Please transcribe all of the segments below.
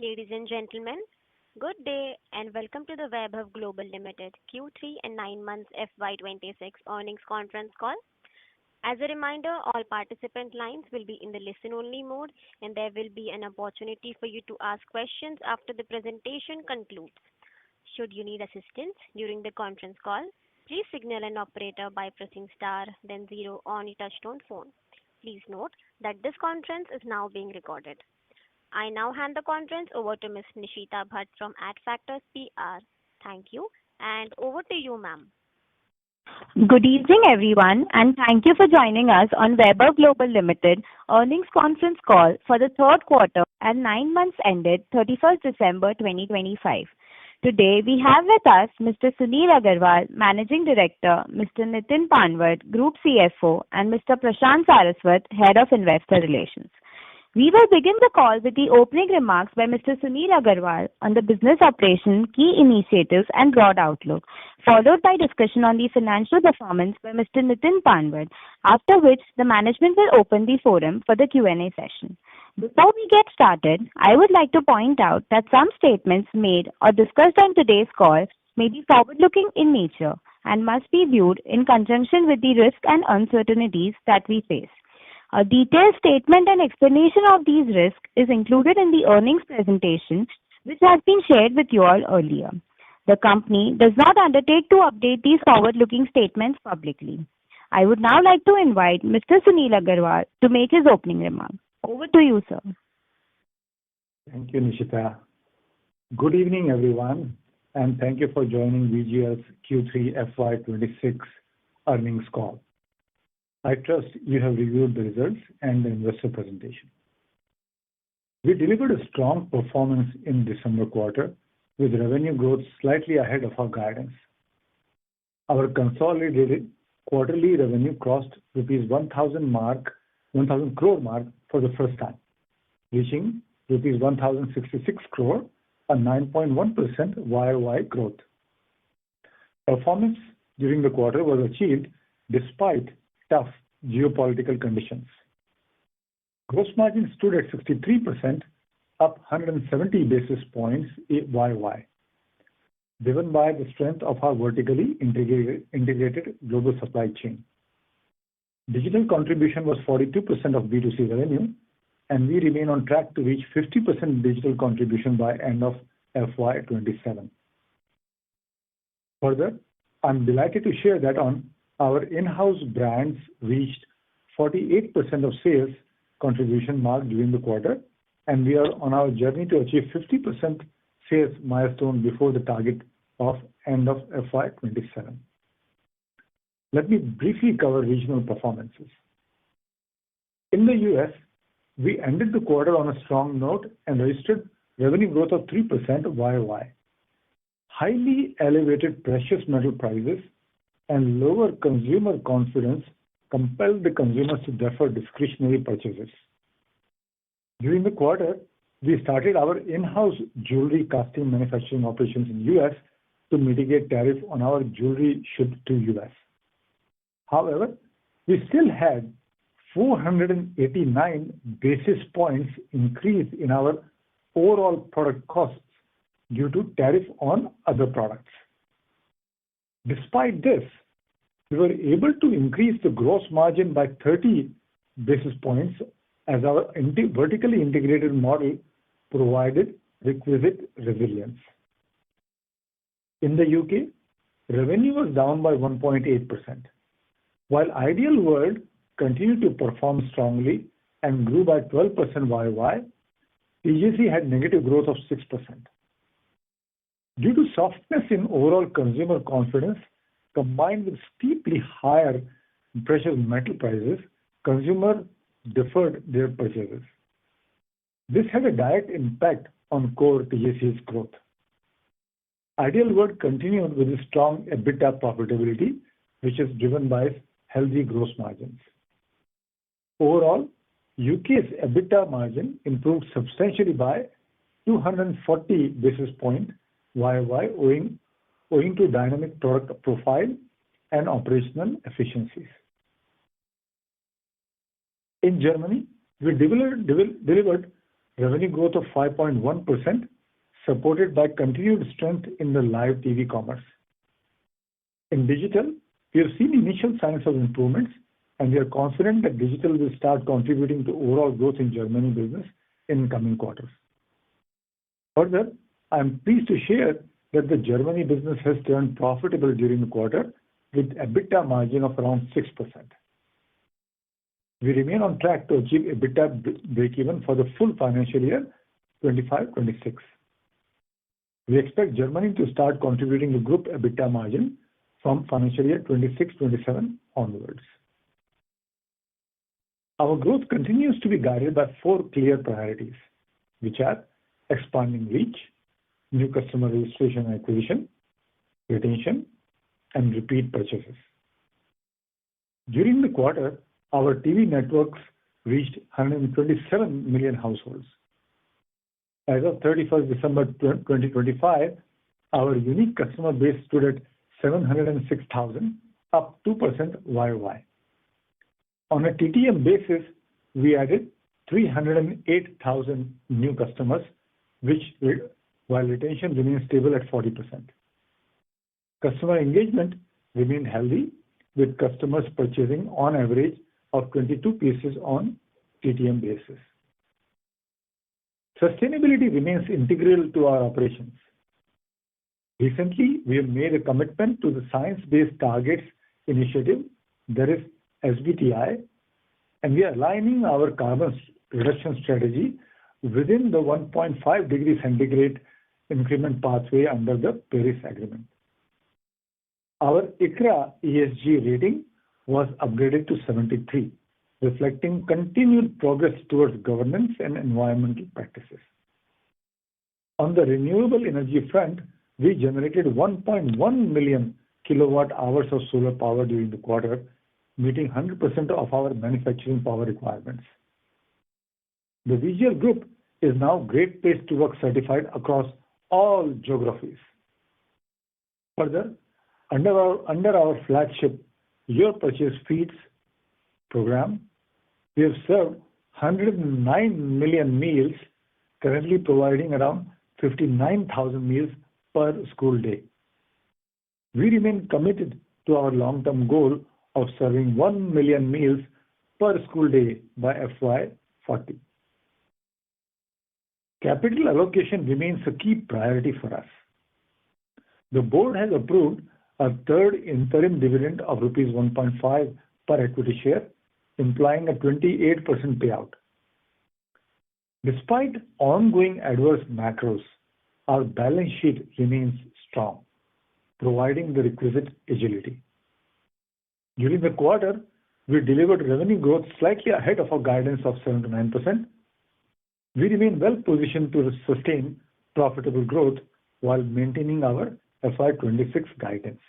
Ladies and gentlemen, good day and welcome to the Vaibhav Global Limited Q3 and 9 months FY2026 earnings conference call. As a reminder, all participant lines will be in the listen-only mode, and there will be an opportunity for you to ask questions after the presentation concludes. Should you need assistance during the conference call, please signal an operator by pressing star then zero on your touchtone phone. Please note that this conference is now being recorded. I now hand the conference over to Ms. Nishita Bhatt from Adfactors PR. Thank you, and over to you, ma'am. Good evening, everyone, and thank you for joining us on Vaibhav Global Limited earnings conference call for the third quarter and 9 months ended 31st December 2025. Today, we have with us Mr. Sunil Agarwal, Managing Director, Mr. Nitin Panwad, Group CFO, and Mr. Prashant Saraswat, Head of Investor Relations. We will begin the call with the opening remarks by Mr. Sunil Agarwal on the business operation, key initiatives, and broad outlook, followed by discussion on the financial performance by Mr. Nitin Panwad, after which the management will open the forum for the Q&A session. Before we get started, I would like to point out that some statements made or discussed on today's call may be forward-looking in nature and must be viewed in conjunction with the risks and uncertainties that we face. A detailed statement and explanation of these risks is included in the earnings presentation, which has been shared with you all earlier. The company does not undertake to update these forward-looking statements publicly. I would now like to invite Mr. Sunil Agarwal to make his opening remarks. Over to you, sir. Thank you, Nishita. Good evening, everyone, and thank you for joining VGL's Q3 FY26 earnings call. I trust you have reviewed the results and the investor presentation. We delivered a strong performance in December quarter with revenue growth slightly ahead of our guidance. Our consolidated quarterly revenue crossed rupees 1,000 crore mark for the first time, reaching rupees 1,066 crore, a 9.1% YOY growth. Performance during the quarter was achieved despite tough geopolitical conditions. Gross margin stood at 63%, up 170 basis points YOY, driven by the strength of our vertically integrated global supply chain. Digital contribution was 42% of B2C revenue, and we remain on track to reach 50% digital contribution by end of FY27. Further, I'm delighted to share that our in-house brands reached 48% of sales contribution mark during the quarter, and we are on our journey to achieve 50% sales milestone before the target of end of FY27. Let me briefly cover regional performances. In the US, we ended the quarter on a strong note and registered revenue growth of 3% YOY. Highly elevated precious metal prices and lower consumer confidence compelled the consumers to defer discretionary purchases. During the quarter, we started our in-house jewelry casting manufacturing operations in US to mitigate tariff on our jewelry shipped to US. However, we still had 489 basis points increase in our overall product costs due to tariff on other products. Despite this, we were able to increase the gross margin by 30 basis points as our vertically integrated model provided requisite resilience. In the UK, revenue was down by 1.8%. While Ideal World continued to perform strongly and grew by 12% YOY, TJC had negative growth of 6%. Due to softness in overall consumer confidence, combined with steeply higher precious metal prices, consumers deferred their purchases. This had a direct impact on core TJC's growth. Ideal World continued with a strong EBITDA profitability, which is driven by healthy gross margins. Overall, UK's EBITDA margin improved substantially by 240 basis points YOY owing to dynamic product profile and operational efficiencies. In Germany, we delivered revenue growth of 5.1%, supported by continued strength in the live TV commerce. In digital, we have seen initial signs of improvements, and we are confident that digital will start contributing to overall growth in Germany business in coming quarters. Further, I am pleased to share that the Germany business has turned profitable during the quarter with EBITDA margin of around 6%. We remain on track to achieve EBITDA breakeven for the full financial year 25-26. We expect Germany to start contributing to group EBITDA margin from financial year 26-27 onwards. Our growth continues to be guided by 4 clear priorities, which are expanding reach, new customer registration and acquisition, retention, and repeat purchases. During the quarter, our TV networks reached 127 million households. As of 31st December 2025, our unique customer base stood at 706,000, up 2% YOY. On a TTM basis, we added 308,000 new customers, while retention remains stable at 40%. Customer engagement remained healthy, with customers purchasing on average of 22 pieces on TTM basis. Sustainability remains integral to our operations. Recently, we have made a commitment to the Science Based Targets initiative, that is SBTi, and we are aligning our carbon reduction strategy within the 1.5 degree centigrade increment pathway under the Paris Agreement. Our ICRA ESG rating was upgraded to 73, reflecting continued progress towards governance and environmental practices. On the renewable energy front, we generated 1.1 million kilowatt hours of solar power during the quarter, meeting 100% of our manufacturing power requirements. The VGL Group is now Great Place to Work certified across all geographies. Further, under our flagship Your Purchase Feeds program, we have served 109 million meals, currently providing around 59,000 meals per school day. We remain committed to our long-term goal of serving 1 million meals per school day by FY40. Capital allocation remains a key priority for us. The board has approved a third interim dividend of rupees 1.5 per equity share, implying a 28% payout. Despite ongoing adverse macros, our balance sheet remains strong, providing the requisite agility. During the quarter, we delivered revenue growth slightly ahead of our guidance of 7-9%. We remain well positioned to sustain profitable growth while maintaining our FY26 guidance.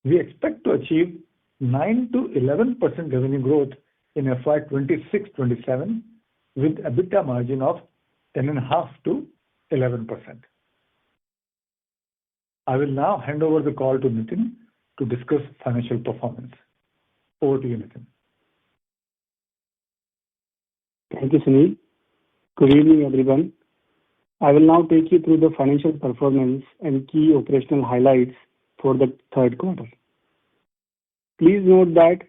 We expect to achieve 9-11% revenue growth in FY26-27 with EBITDA margin of 10.5-11%. I will now hand over the call to Nitin to discuss financial performance. Over to you, Nitin. Thank you, Sunil. Good evening, everyone. I will now take you through the financial performance and key operational highlights for the third quarter. Please note that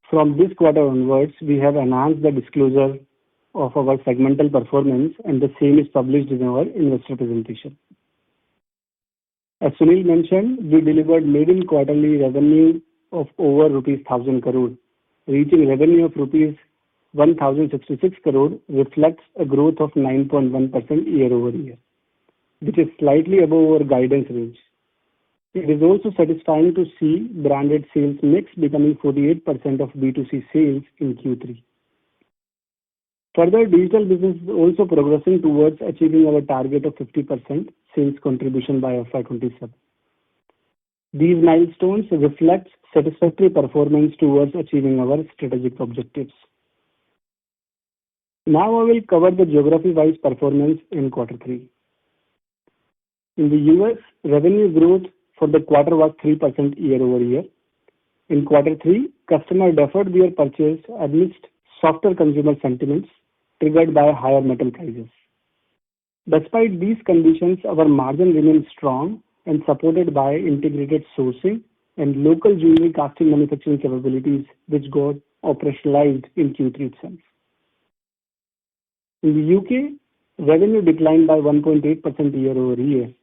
from this quarter onwards, we have enhanced the disclosure of our segmental performance, and the same is published in our investor presentation. As Sunil mentioned, we delivered maiden quarterly revenue of over rupees 1,000 crore, reaching revenue of rupees 1,066 crore, reflects a growth of 9.1% year-over-year, which is slightly above our guidance range. It is also satisfying to see branded sales mix becoming 48% of B2C sales in Q3. Further, digital business is also progressing towards achieving our target of 50% sales contribution by FY27. These milestones reflect satisfactory performance towards achieving our strategic objectives. Now I will cover the geography-wise performance in quarter 3. In the US, revenue growth for the quarter was 3% year-over-year. In quarter 3, customers deferred their purchase amidst softer consumer sentiments, triggered by higher metal prices. Despite these conditions, our margin remains strong and supported by integrated sourcing and local jewelry casting manufacturing capabilities, which got operationalized in Q3 itself. In the UK, revenue declined by 1.8% year-over-year.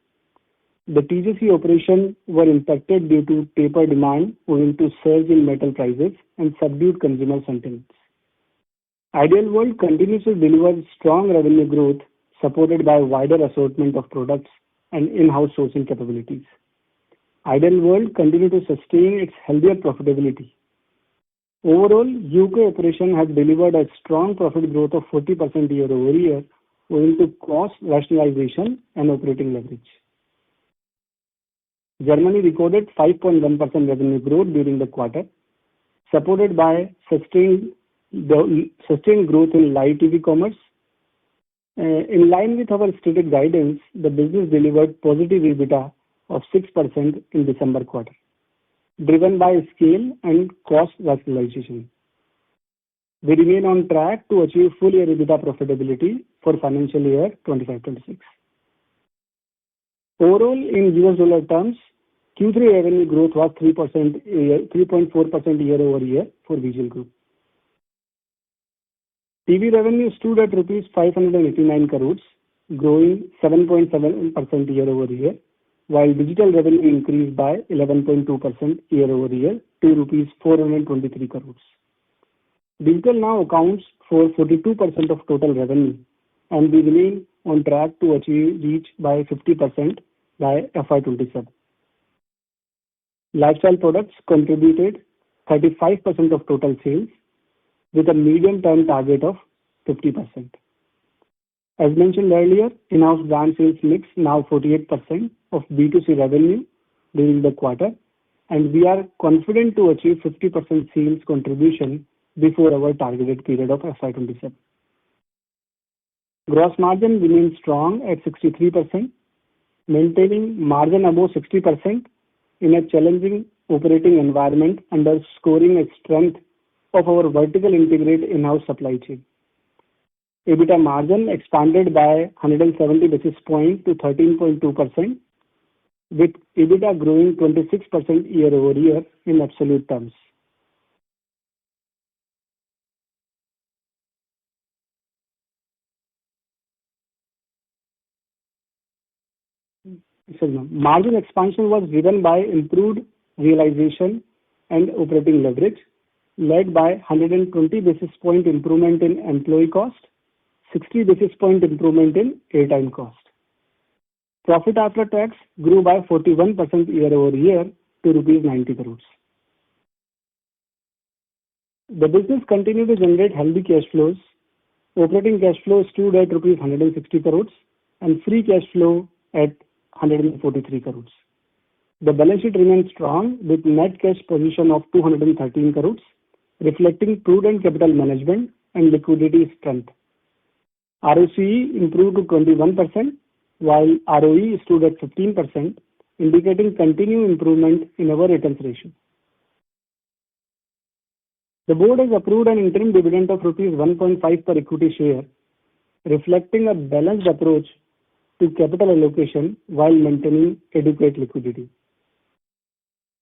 The TJC operations were impacted due to taper demand owing to surge in metal prices and subdued consumer sentiments. Ideal World continues to deliver strong revenue growth supported by a wider assortment of products and in-house sourcing capabilities. Ideal World continues to sustain its healthier profitability. Overall, UK operation has delivered a strong profit growth of 40% year-over-year owing to cost rationalization and operating leverage. Germany recorded 5.1% revenue growth during the quarter, supported by sustained growth in live TV commerce. In line with our stated guidance, the business delivered positive EBITDA of 6% in December quarter, driven by scale and cost rationalization. We remain on track to achieve full year EBITDA profitability for financial year 25-26. Overall, in US dollar terms, Q3 revenue growth was 3.4% year-over-year for Visual Group. TV revenue stood at rupees 589 crores, growing 7.7% year-over-year, while digital revenue increased by 11.2% year-over-year to rupees 423 crores. Digital now accounts for 42% of total revenue, and we remain on track to reach by 50% by FY27. Lifestyle products contributed 35% of total sales, with a medium-term target of 50%. As mentioned earlier, in-house brand sales mix now 48% of B2C revenue during the quarter, and we are confident to achieve 50% sales contribution before our targeted period of FY27. Gross margin remains strong at 63%, maintaining margin above 60% in a challenging operating environment, underscoring a strength of our vertical integrated in-house supply chain. EBITDA margin expanded by 170 basis points to 13.2%, with EBITDA growing 26% year-over-year in absolute terms. Margin expansion was driven by improved realization and operating leverage, led by 120 basis point improvement in employee cost, 60 basis point improvement in airtime cost. Profit after tax grew by 41% year-over-year to rupees 90 crores. The business continued to generate healthy cash flows. Operating cash flow stood at rupees 160 crores and free cash flow at 143 crores. The balance sheet remains strong with net cash position of 213 crores, reflecting prudent capital management and liquidity strength. ROCE improved to 21%, while ROE stood at 15%, indicating continued improvement in our returns ratio. The board has approved an interim dividend of rupees 1.5 per equity share, reflecting a balanced approach to capital allocation while maintaining adequate liquidity.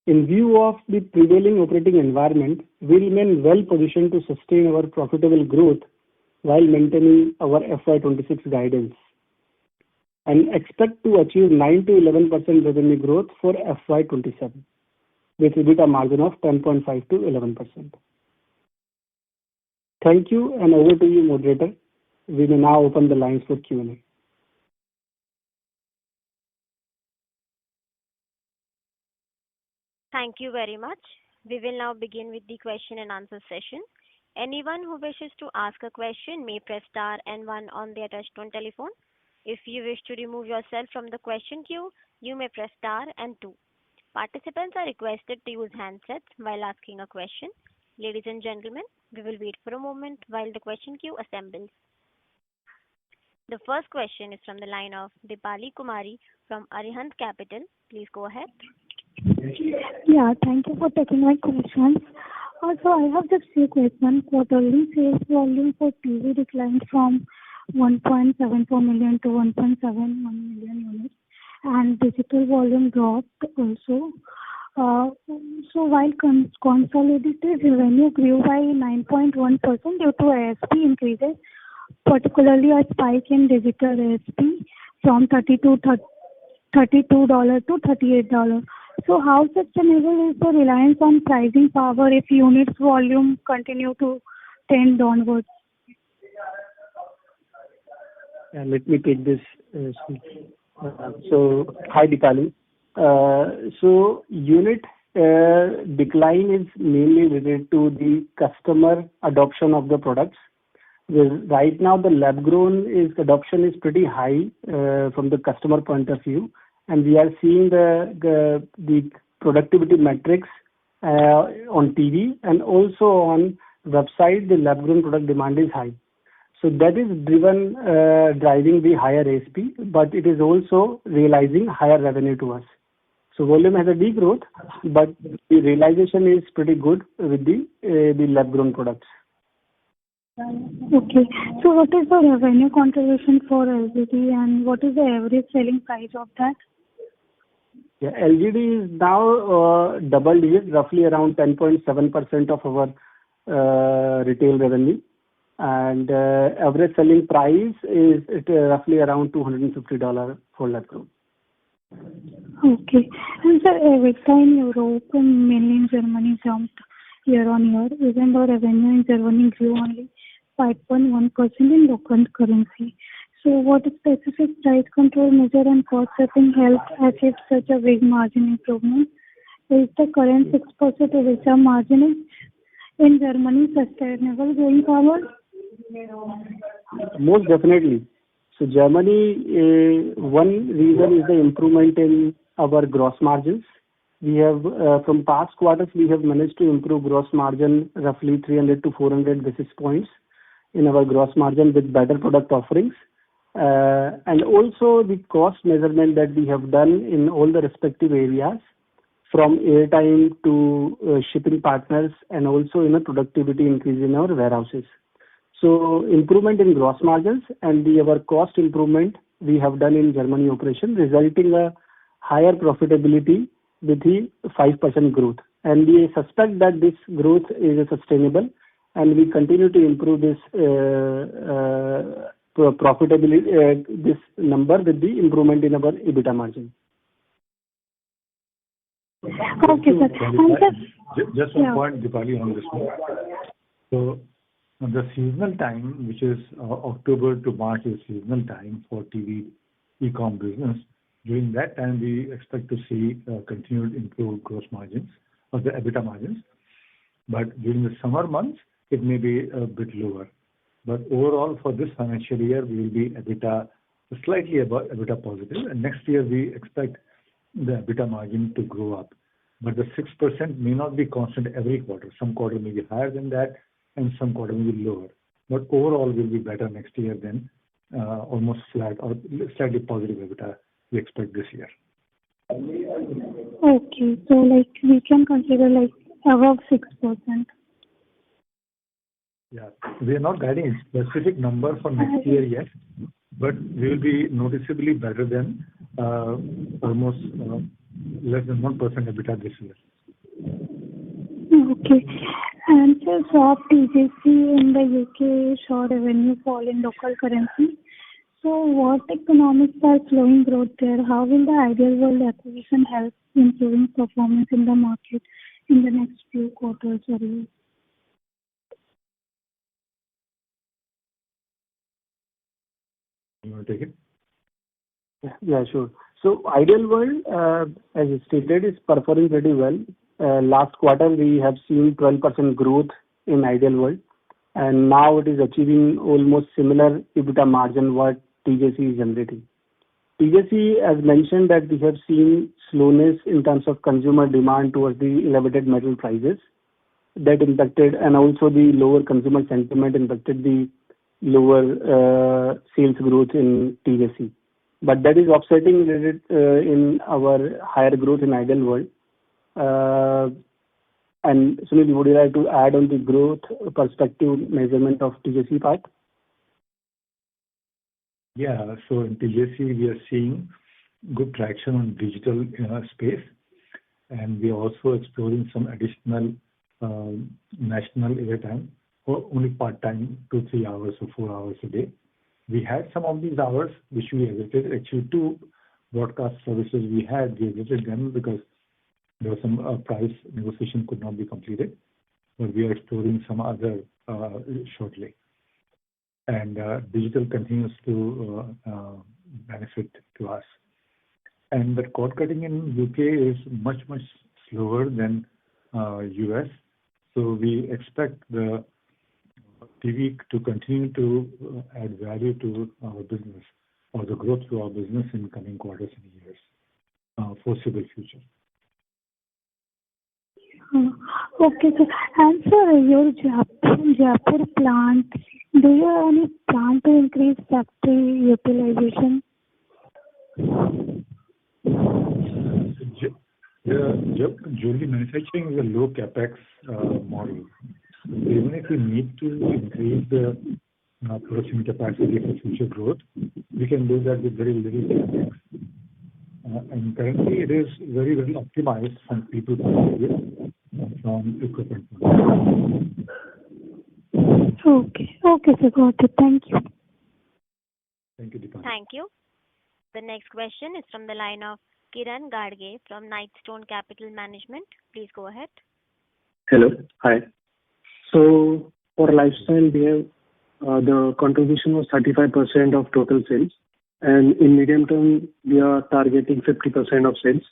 In view of the prevailing operating environment, we remain well positioned to sustain our profitable growth while maintaining our FY26 guidance and expect to achieve 9 to 11% revenue growth for FY27 with EBITDA margin of 10.5 to 11%. Thank you, and over to you, moderator. We may now open the lines for Q&A. Thank you very much. We will now begin with the question and answer session. Anyone who wishes to ask a question may press star and one on their touchtone telephone. If you wish to remove yourself from the question queue, you may press star and two. Participants are requested to use handsets while asking a question. Ladies and gentlemen, we will wait for a moment while the question queue assembles. The first question is from the line of Deepali Kumari from Arihant Capital. Please go ahead. Yeah, thank you for taking my questions. Also, I have just few questions. Quarterly sales volume for TV declined from 1.74 million to 1.71 million units, and digital volume dropped also. Uh, so while consolidated revenue grew by 9.1% due to ASP increases, particularly a spike in digital ASP from $32 to $38. So how sustainable is the reliance on pricing power if units volume continue to trend downwards? Let me take this. Hi, Deepali. Unit decline is mainly related to the customer adoption of the products. Right now, the lab-grown adoption is pretty high from the customer point of view, and we are seeing the productivity metrics on TV and also on website. The lab-grown product demand is high. So that is driving the higher ASP, but it is also realizing higher revenue to us. So volume has a degrowth, but the realization is pretty good with the lab-grown products. Okay. So what is the revenue contribution for LGD and what is the average selling price of that? Yeah, LGD is now double digit, roughly around 10.7% of our retail revenue. And average selling price is roughly around $250 for lab-grown. Okay. And sir, EBITDA in Europe and mainly in Germany jumped year on year, even though revenue in Germany grew only 5.1% in local currency. So what specific price control measure and cost setting helped achieve such a big margin improvement? Is the current 6% EBITDA margin in Germany sustainable going forward? Most definitely. So Germany, one reason is the improvement in our gross margins. We have, from past quarters, we have managed to improve gross margin roughly 300 to 400 basis points in our gross margin with better product offerings. And also the cost measurement that we have done in all the respective areas, from airtime to shipping partners, and also in a productivity increase in our warehouses. So improvement in gross margins and our cost improvement we have done in Germany operation, resulting a higher profitability with the 5% growth. And we suspect that this growth is sustainable, and we continue to improve this profitability, this number with the improvement in our EBITDA margin. Okay, sir. Just one point, Deepali, on this one. So the seasonal time, which is October to March, is seasonal time for TV e-com business. During that time, we expect to see continued improved gross margins or the EBITDA margins. But during the summer months, it may be a bit lower. But overall, for this financial year, we will be EBITDA slightly above EBITDA positive. And next year, we expect the EBITDA margin to grow up. But the 6% may not be constant every quarter. Some quarter may be higher than that, and some quarter may be lower. But overall, will be better next year than almost flat or slightly positive EBITDA we expect this year. Okay, so like we can consider like above 6%. Yeah, we are not guiding a specific number for next year yet, but we will be noticeably better than almost less than 1% EBITDA this year. Okay. And so soft TJC in the UK saw revenue fall in local currency. So what economics are slowing growth there? How will the Ideal World acquisition help improving performance in the market in the next few quarters or years? You want to take it? Yeah, sure. So Ideal World, as stated, is performing pretty well. Last quarter, we have seen 12% growth in Ideal World, and now it is achieving almost similar EBITDA margin what TJC is generating. TJC, as mentioned, that we have seen slowness in terms of consumer demand towards the elevated metal prices that impacted, and also the lower consumer sentiment impacted the lower sales growth in TJC. But that is offsetting in our higher growth in Ideal World. And Sunil, would you like to add on the growth perspective measurement of TJC part? Yeah, so in TJC, we are seeing good traction on digital space, and we are also exploring some additional national airtime, or only part-time, 2-3 hours or 4 hours a day. We had some of these hours which we exited. Actually, 2 broadcast services we exited them because there was some price negotiation could not be completed, but we are exploring some other shortly. And digital continues to benefit to us. And the cord cutting in UK is much slower than US. So we expect the TV to continue to add value to our business, or the growth to our business in coming quarters and years, foreseeable future. Okay, sir. And sir, your Jaipur plant, do you have any plan to increase factory utilization? The jewelry manufacturing is a low capex model. So even if we need to increase the production capacity for future growth, we can do that with very little capex. And currently, it is very optimized from people point of view, from equipment point of view. Okay, sir, got it. Thank you. Thank you, Deepan. Thank you. The next question is from the line of Kiran Gadge from Knightstone Capital Management. Please go ahead. Hello. Hi. So for lifestyle, we have the contribution was 35% of total sales, and in medium term, we are targeting 50% of sales.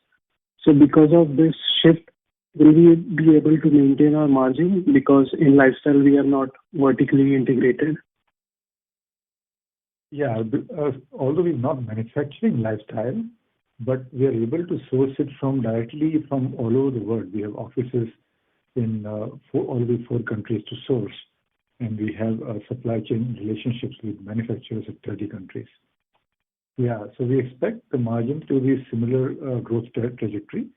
So because of this shift, will we be able to maintain our margin? Because in lifestyle, we are not vertically integrated. Yeah, although we're not manufacturing lifestyle, but we are able to source it directly from all over the world. We have offices in already 4 countries to source, and we have supply chain relationships with manufacturers in 30 countries. Yeah, so we expect the margin to be similar growth trajectory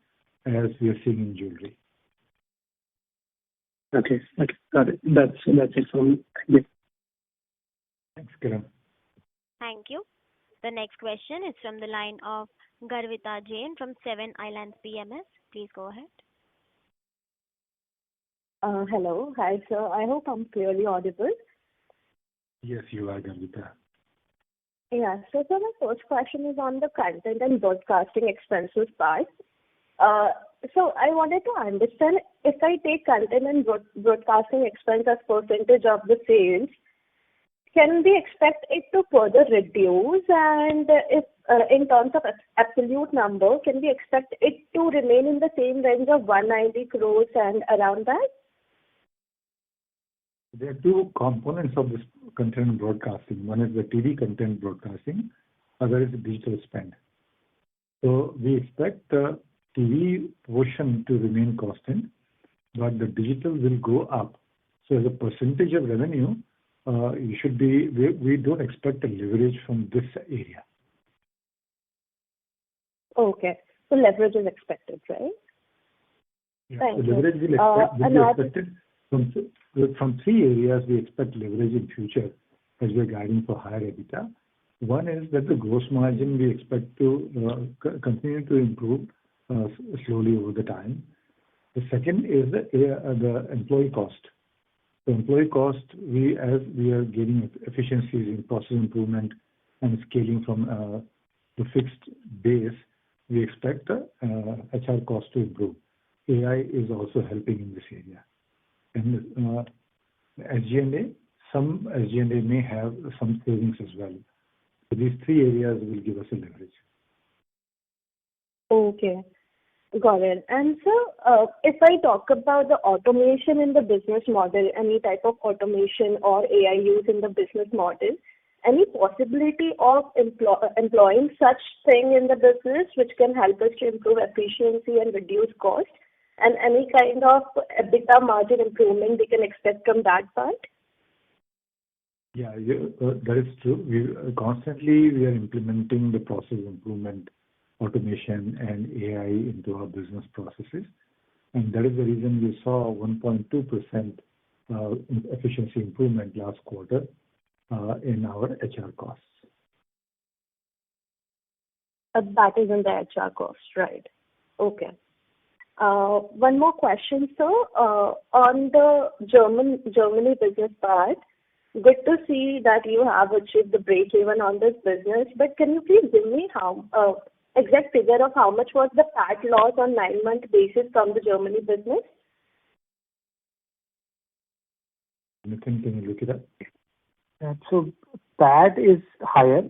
as we are seeing in jewelry. Okay, got it. That's it from me. Thank you. Thanks, Kiran. Thank you. The next question is from the line of Garvita Jain from 7 Islands PMS. Please go ahead. Hello. Hi, sir. I hope I'm clearly audible. Yes, you are, Garvita. Yeah. So my first question is on the content and broadcasting expenses part. So I wanted to understand, if I take content and broadcasting expense as percentage of the sales, can we expect it to further reduce? And if in terms of absolute number, can we expect it to remain in the same range of 190 crores and around that? There are 2 components of this content broadcasting. One is the TV content broadcasting, other is the digital spend. So we expect the TV portion to remain constant, but the digital will go up. So as a percentage of revenue, we don't expect a leverage from this area. Okay. So leverage is expected, right? Yeah. Thank So leverage you. will be expected from 3 areas. We expect leverage in future as we're guiding for higher EBITDA. One is that the gross margin we expect to continue to improve slowly over the time. The second is the employee cost. The employee cost, as we are gaining efficiencies in process improvement and scaling from the fixed base, we expect HR cost to improve. AI is also helping in this area. And SG&A, some SG&A may have some savings as well. So these 3 areas will give us a leverage. Okay. Got it. And so, if I talk about the automation in the business model, any type of automation or AI use in the business model, any possibility of employing such thing in the business which can help us to improve efficiency and reduce cost, and any kind of EBITDA margin improvement we can expect from that part? Yeah, that is true. We are implementing the process improvement, automation, and AI into our business processes. And that is the reason we saw 1.2% efficiency improvement last quarter in our HR costs. That is in the HR cost, right? Okay. One more question, sir. On the Germany business part, good to see that you have achieved the break-even on this business, but can you please give me how exact figure of how much was the PAT loss on 9-month basis from the Germany business? Nitin, can you look it up? So PAT is higher.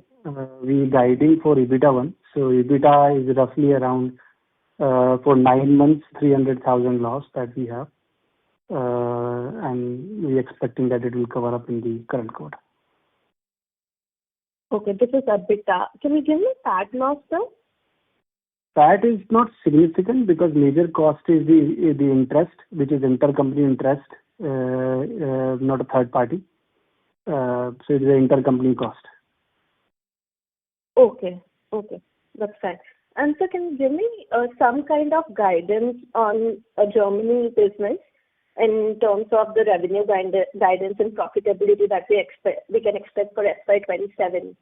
We guiding for EBITDA one. So EBITDA is roughly around for 9 months 300,000 loss that we have, and we expecting that it will cover up in the current quarter. Okay, this is EBITDA. Can you give me PAT loss, sir? PAT is not significant because major cost is the interest, which is intercompany interest, not a third party. So it is an intercompany cost. Okay, that's fine. And so can you give me some kind of guidance on a Germany business in terms of the revenue guidance and profitability that we can expect for FY27?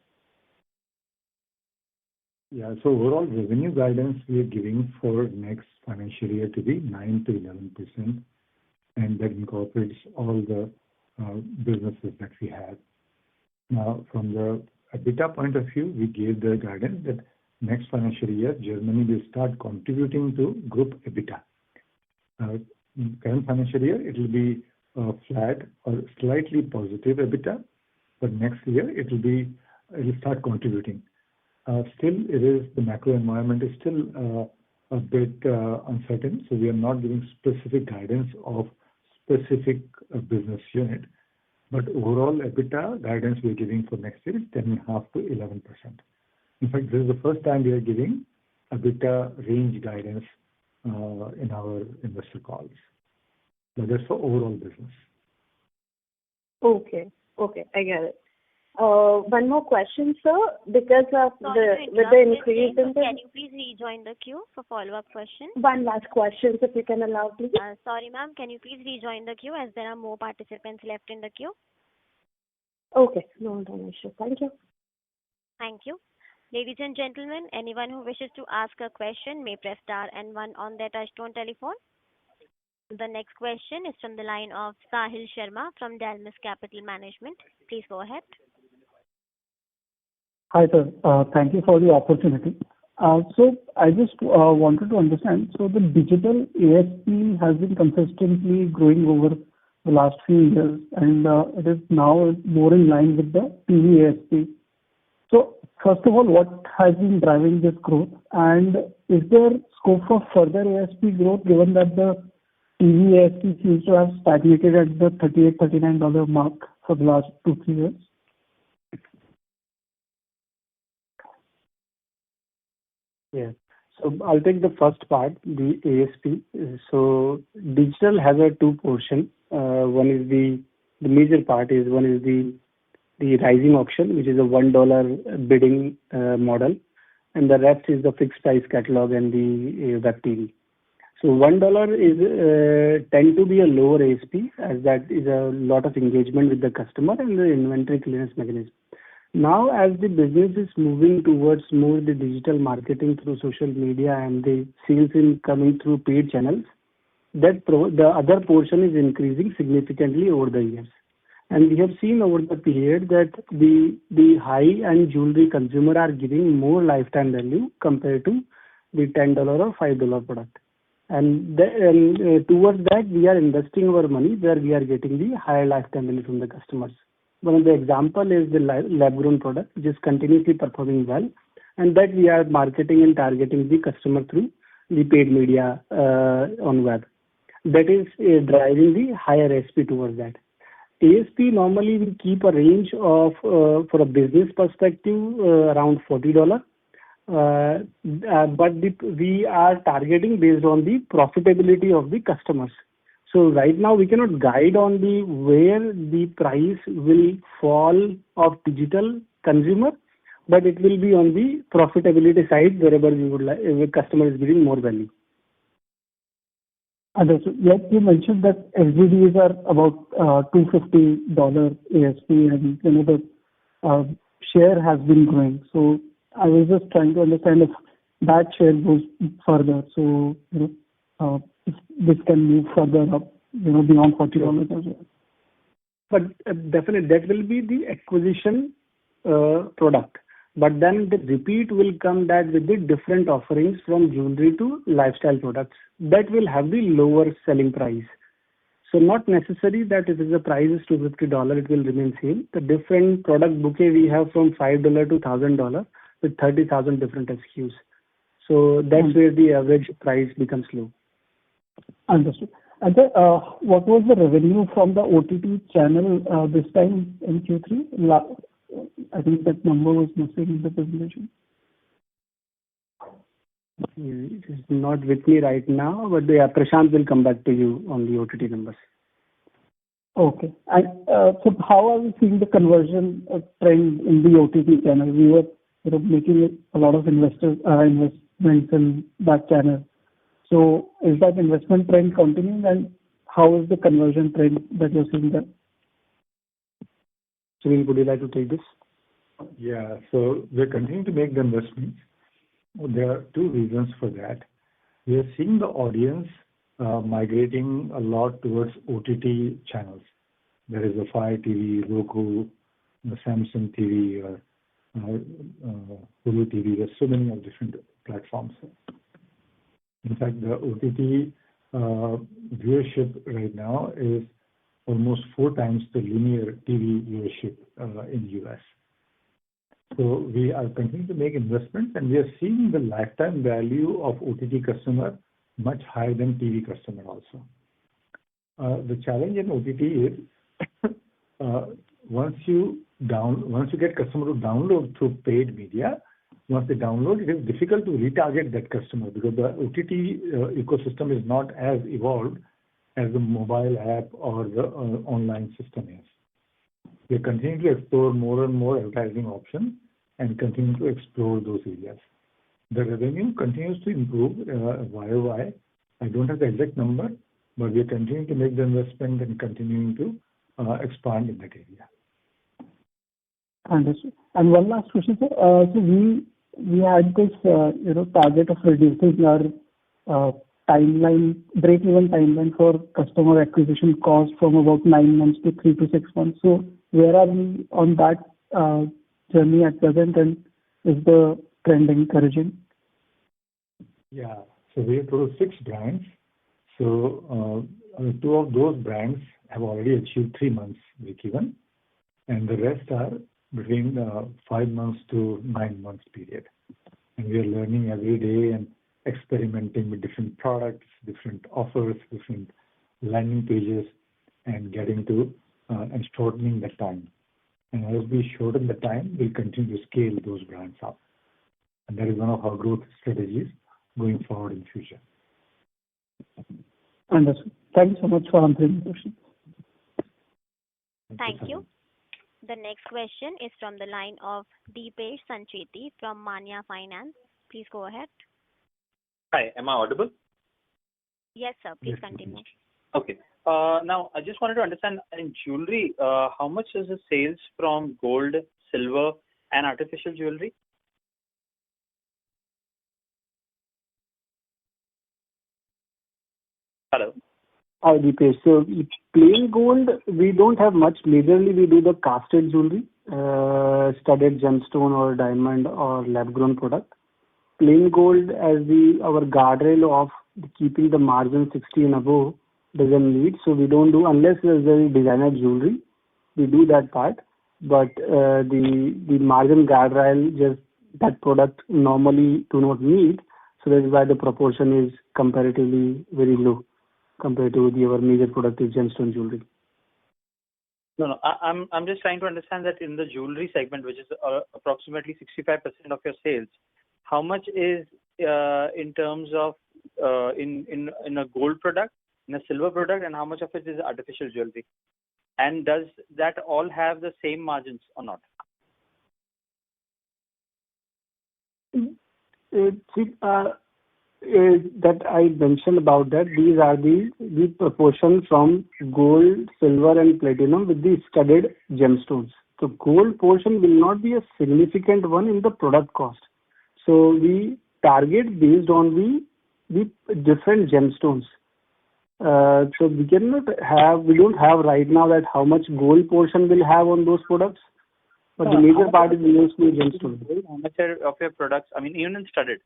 Yeah, so overall revenue guidance we are giving for next financial year to be 9 to 11%, and that incorporates all the businesses that we have. Now, from the EBITDA point of view, we gave the guidance that next financial year, Germany will start contributing to group EBITDA. Current financial year, it will be flat or slightly positive EBITDA, but next year it will start contributing. Still, the macro environment is still a bit uncertain, so we are not giving specific guidance of specific business unit. But overall EBITDA guidance we are giving for next year is 10.5 to 11%. In fact, this is the first time we are giving EBITDA range guidance in our investor calls. But that's for overall business. Okay, I get it. One more question, sir. Because of with the increase in the... Can you please rejoin the queue for follow-up questions? One last question, if you can allow, please. Sorry, ma'am. Can you please rejoin the queue as there are more participants left in the queue? Okay, no issue. Thank you. Thank you. Ladies and gentlemen, anyone who wishes to ask a question may press star and one on their touchtone telephone. The next question is from the line of Sahil Sharma from Dalmus Capital Management. Please go ahead. Hi, sir. Thank you for the opportunity. So I just wanted to understand. So the digital ASP has been consistently growing over the last few years, and it is now more in line with the TV ASP. So first of all, what has been driving this growth, and is there scope for further ASP growth given that the TV ASP seems to have stagnated at the $38-39 mark for the last 2-3 years? Yeah. So I'll take the first part, the ASP. So digital has a two portion. One is the major part is the rising auction, which is a $1 bidding model, and the rest is the fixed price catalog and the web TV. So $1 is tend to be a lower ASP, as that is a lot of engagement with the customer and the inventory clearance mechanism. Now, as the business is moving towards more the digital marketing through social media and the sales in coming through paid channels, the other portion is increasing significantly over the years. And we have seen over the period that the high-end jewelry consumer are giving more lifetime value compared to the $10 or $5 product. And towards that, we are investing our money where we are getting the higher lifetime value from the customers. One of the example is the lab-grown product, which is continuously performing well, and that we are marketing and targeting the customer through the paid media on web. That is driving the higher ASP towards that. ASP normally will keep a range of, for a business perspective, around $40. But we are targeting based on the profitability of the customers. So right now we cannot guide on where the price will fall of digital consumer, but it will be on the profitability side wherever we would like, the customer is giving more value. Understood. Yet you mentioned that SGDs are about $250 ASP, and the share has been growing. So I was just trying to understand if that share goes further. So if this can move further up, beyond $40 as well. But definitely that will be the acquisition product. But then the repeat will come that with the different offerings from jewelry to lifestyle products. That will have the lower selling price. So not necessary that if the price is $250, it will remain same. The different product bouquet we have from $5 to $1,000 with 30,000 different SKUs. So that's where the average price becomes low. Understood. And what was the revenue from the OTT channel this time in Q3? I think that number was missing in the presentation. It is not with me right now, but Prashant will come back to you on the OTT numbers. Okay. And so how are we seeing the conversion trend in the OTT channel? We were making a lot of investments in that channel. So is that investment trend continuing, and how is the conversion trend that you're seeing there? Sunil, would you like to take this? Yeah, so we're continuing to make the investments. There are two reasons for that. We are seeing the audience migrating a lot towards OTT channels. There is a Fire TV, Roku, the Samsung TV, or Hulu TV. There's so many of different platforms. In fact, the OTT viewership right now is almost 4 times the linear TV viewership in the US. So we are continuing to make investments, and we are seeing the lifetime value of OTT customer much higher than TV customer also. The challenge in OTT is once you get customer to download through paid media, once they download, it is difficult to retarget that customer because the OTT ecosystem is not as evolved as the mobile app or the online system is. We are continuing to explore more and more advertising options and continue to explore those areas. The revenue continues to improve YOY. I don't have the exact number, but we are continuing to make the investment and continuing to expand in that area. Understood. And one last question, sir. So we had this target of reducing our break-even timeline for customer acquisition cost from about 9 months to 3 to 6 months. So where are we on that journey at present, and is the trend encouraging? Yeah, so we have total 6 brands. So 2 of those brands have already achieved 3 months break-even, and the rest are between 5 months to 9 months period. And we are learning every day and experimenting with different products, different offers, different landing pages, and getting to and shortening the time. And as we shorten the time, we'll continue to scale those brands up. And that is one of our growth strategies going forward in future. Understood. Thank you so much for answering the question. Thank you. The next question is from the line of Deepesh Sancheti from Manya Finance. Please go ahead. Hi, am I audible? Yes, sir. Please continue. Okay. Now, I just wanted to understand in jewelry, how much is the sales from gold, silver, and artificial jewelry? Hello. Hi, Deepesh. So plain gold, we don't have much. Majorly, we do the casted jewelry, studded gemstone or diamond or lab-grown product. Plain gold, as our guardrail of keeping the margin 60 and above, doesn't need. So we don't do, unless there's a designer jewelry, we do that part. But the margin guardrail, just that product normally do not need. So that is why the proportion is comparatively very low compared to our major product is gemstone jewelry. No. I'm just trying to understand that in the jewelry segment, which is approximately 65% of your sales, how much is in terms of in a gold product, in a silver product, and how much of it is artificial jewelry? And does that all have the same margins or not? that I mentioned about that, these are the proportion from gold, silver, and platinum with the studded gemstones. The gold portion will not be a significant one in the product cost. So we target based on the different gemstones. So we don't have right now that how much gold portion will have on those products, but the major part is mostly gemstones. How much of your products, I mean, even in studded,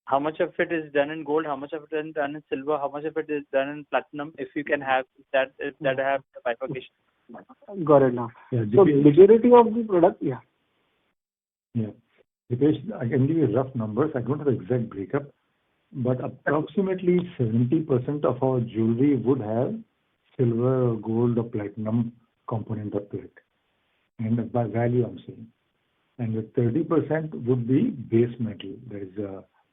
how much of it is done in gold, how much of it is done in silver, how much of it is done in platinum, if you can have that have the bifurcation? Got it now. Yeah, So majority of the product, yeah. Yeah. Dipesh, I can give you rough numbers. I don't have the exact breakup, but approximately 70% of our jewelry would have silver, gold, or platinum component up to it. And by value, I'm saying. And the 30% would be base metal. There is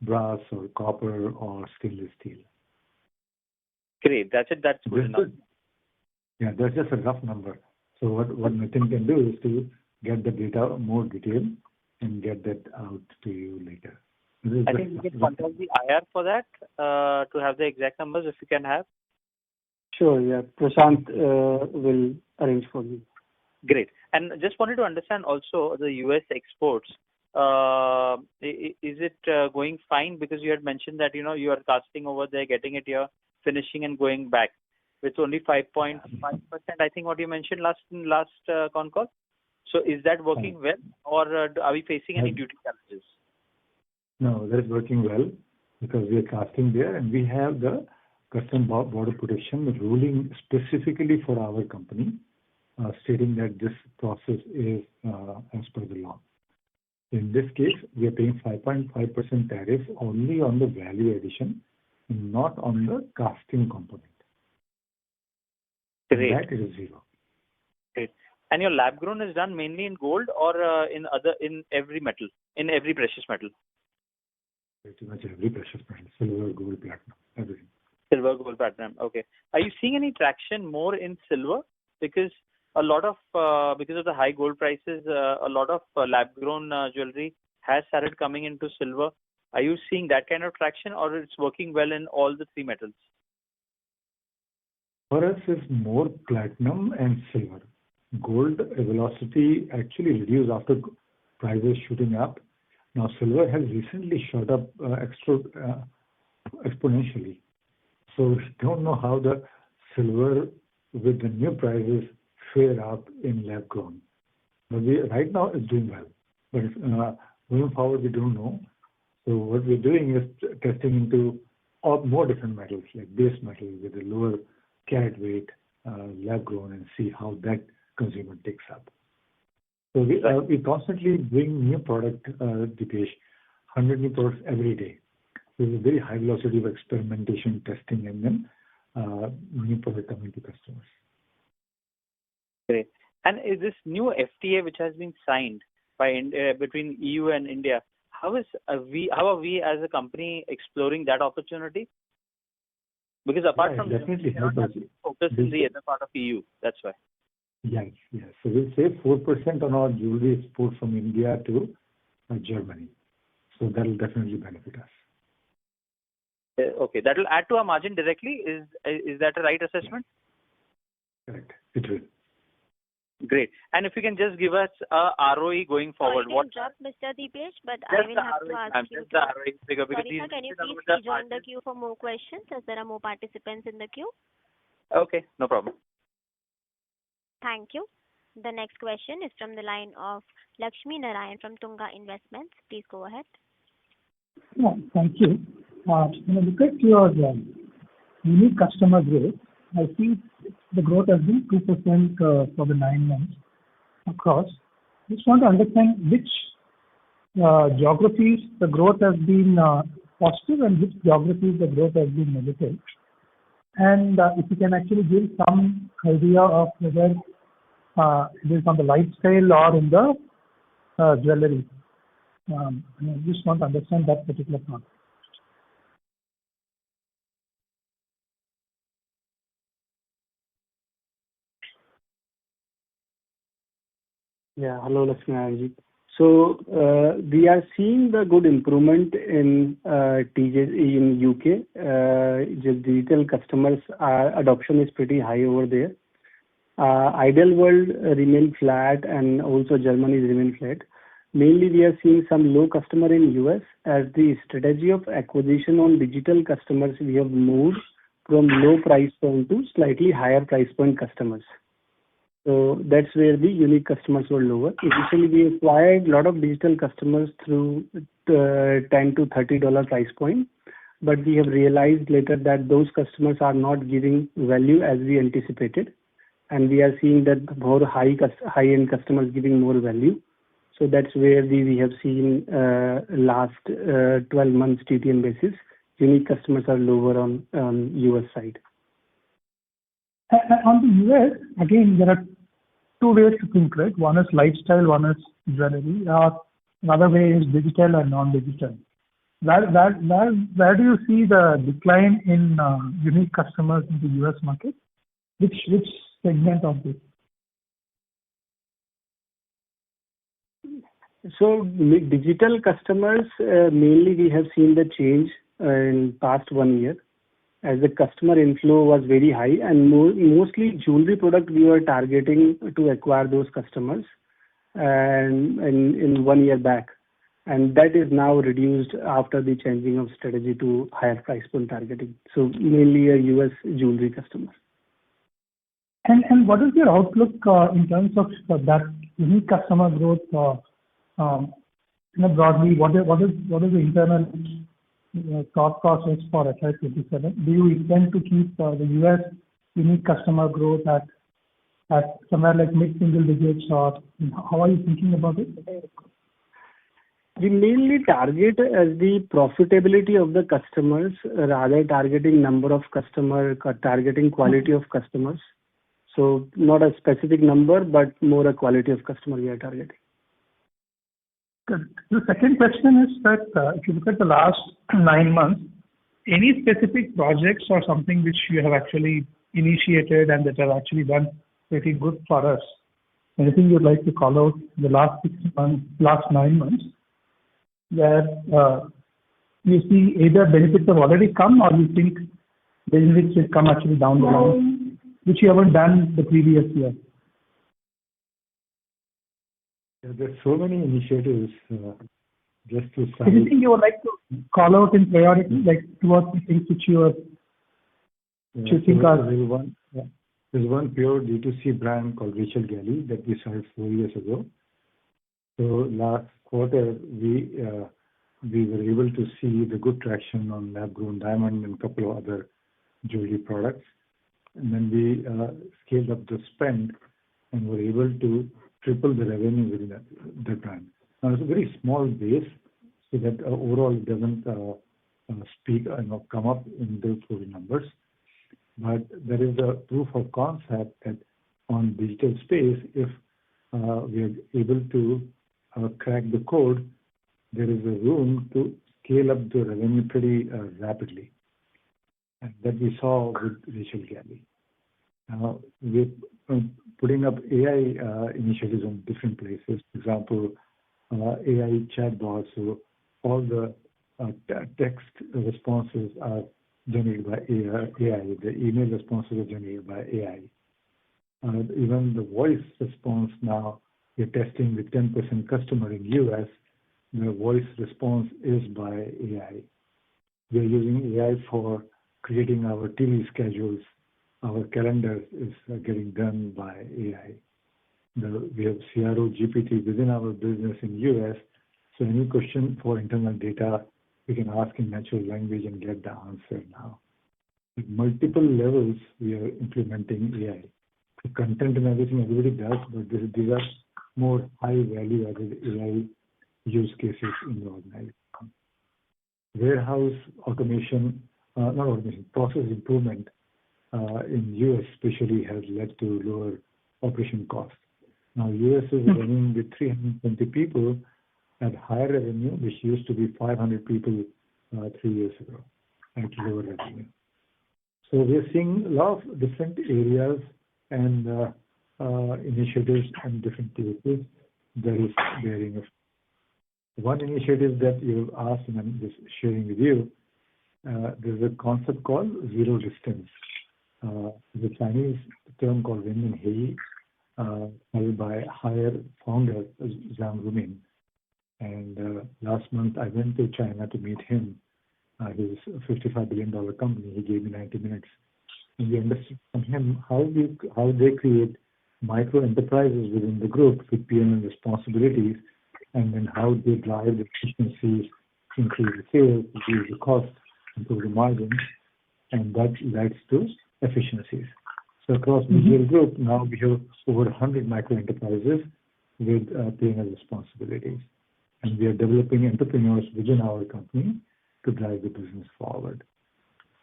brass or copper or stainless steel. Great. That's it. That's good enough. Yeah, that's just a rough number. So what Nitin can do is to get the data more detailed and get that out to you later. I think we can contact the IR for that to have the exact numbers if you can have. Sure, yeah. Prashant will arrange for you. Great. And just wanted to understand also the US exports. Is it going fine? Because you had mentioned that, you are casting over there, getting it here, finishing and going back with only 5.5%, I think what you mentioned last con call. So is that working well, or are we facing any duty challenges? No, that is working well because we are casting there and we have the Custom Border Protection ruling specifically for our company, stating that this process is as per the law. In this case, we are paying 5.5% tariff only on the value addition, not on the casting component. Great. That is zero. Great. And your lab grown is done mainly in gold or in every metal, in every precious metal? Pretty much every precious metal, silver, gold, platinum, everything. Silver, gold, platinum. Okay. Are you seeing any traction more in silver? Because a lot of because of the high gold prices, a lot of lab-grown jewelry has started coming into silver. Are you seeing that kind of traction, or it's working well in all the three metals? For us, it's more platinum and silver. Gold velocity actually reduced after prices shooting up. Now silver has recently shot up exponentially. So we don't know how the silver with the new prices fare up in lab grown. But right now it's doing well. But going forward, we don't know. So what we're doing is testing into more different metals, like base metal with a lower carat weight, lab grown, and see how that consumer takes up. So we constantly bring new product, Dipesh, 100 new products every day. There's a very high velocity of experimentation, testing, and then new product coming to customers. Great. And is this new FTA which has been signed by between EU and India? How are we as a company exploring that opportunity? Because apart from definitely this, we are focused in the other part of EU. That's why. Yes. So we'll save 4% on our jewelry export from India to Germany. So that will definitely benefit us. Okay, that will add to our margin directly. Is that a right assessment? Correct. It will. Great. And if you can just give us a ROE going forward. Sorry to interrupt, Mr. Deepesh, but I will have to ask you. Just the ROE figure, because Sorry, sir, can you please rejoin the queue for more questions as there are more participants in the queue? Okay, no problem. Thank you. The next question is from the line of Lakshmi Narayan from Tunga Investments. Please go ahead. Yeah, thank you. When I look at your unique customer growth, I see the growth has been 2% for the 9 months across. Just want to understand which geographies the growth has been positive and which geographies the growth has been negative. And if you can actually give some idea of whether it is on the lifestyle or in the jewelry. I just want to understand that particular part. Yeah, hello Lakshmi. So we are seeing the good improvement in TJ in UK. Just digital customers adoption is pretty high over there. Ideal World remain flat, and also Germany remain flat. Mainly, we are seeing some low customer in US as the strategy of acquisition on digital customers. We have moved from low price point to slightly higher price point customers. So that's where the unique customers were lower. Initially, we acquired a lot of digital customers through $10 to $30 price point, but we have realized later that those customers are not giving value as we anticipated, and we are seeing that more high-end customers giving more value. So that's where we have seen last 12 months TTM basis, unique customers are lower on US side. On the US, again, there are two ways to think, right? One is lifestyle, one is jewelry. Another way is digital and non-digital. Where do you see the decline in unique customers in the US market? Which segment of this? So digital customers, mainly we have seen the change in past 1 year, as the customer inflow was very high, and mostly jewelry product we were targeting to acquire those customers and in 1 year back, and that is now reduced after the changing of strategy to higher price point targeting. So mainly a US jewelry customer. And what is your outlook in terms of that unique customer growth? Broadly, what is the internal thought process for FY27? Do you intend to keep the US unique customer growth at somewhere like mid-single digits, or how are you thinking about it? We mainly target as the profitability of the customers, rather targeting number of customer, targeting quality of customers. So not a specific number, but more a quality of customer we are targeting. Good. The second question is that if you look at the last 9 months, any specific projects or something which you have actually initiated and that have actually done pretty good for us? Anything you'd like to call out the last 6 months, last 9 months, where you see either benefits have already come or you think benefits will come actually down the line, which you haven't done the previous year? There's so many initiatives just to cite. Anything you would like to call out in priority, like 2 or 3 things which you think are... There's one pure D2C brand called Rachel Galley that we started 4 years ago. So last quarter, we were able to see the good traction on lab-grown diamond and a couple of other jewelry products. And then we scaled up the spend and were able to triple the revenue within that brand. Now, it's a very small base, so that overall it doesn't come up in those numbers. But there is a proof of concept that on digital space, if we are able to crack the code, there is a room to scale up the revenue pretty rapidly. And that we saw with Rachel Galley. Now, we're putting up AI initiatives on different places. For example, AI chatbots, so all the text responses are generated by AI. The email responses are generated by AI. Even the voice response now, we're testing with 10% customer in US. The voice response is by AI. We're using AI for creating our TV schedules. Our calendar is getting done by AI. We have CRO GPT within our business in US. So any question for internal data, we can ask in natural language and get the answer now. At multiple levels, we are implementing AI. The content and everything everybody does, but these are more high value added AI use cases in the organization. Warehouse automation, not automation, process improvement in US especially has led to lower operation costs. Now US is running with 320 people at higher revenue, which used to be 500 people 3 years ago at lower revenue. So we're seeing a lot of different areas and initiatives and different places that is bearing One initiative that you've asked, and I'm just sharing with you, there's a concept called zero distance. The Chinese term called Wen and Hei, held by higher founder Zhang Rumin. And last month I went to China to meet him. His $55 billion company. He gave me 90 minutes. And we understood from him how they create micro enterprises within the group with P&L responsibilities, and then how they drive the efficiencies, increase the sales, reduce the cost, improve the margins, and that leads to efficiencies. So across VGL Group, now we have over 100 micro enterprises with P&L responsibilities. And we are developing entrepreneurs within our company to drive the business forward.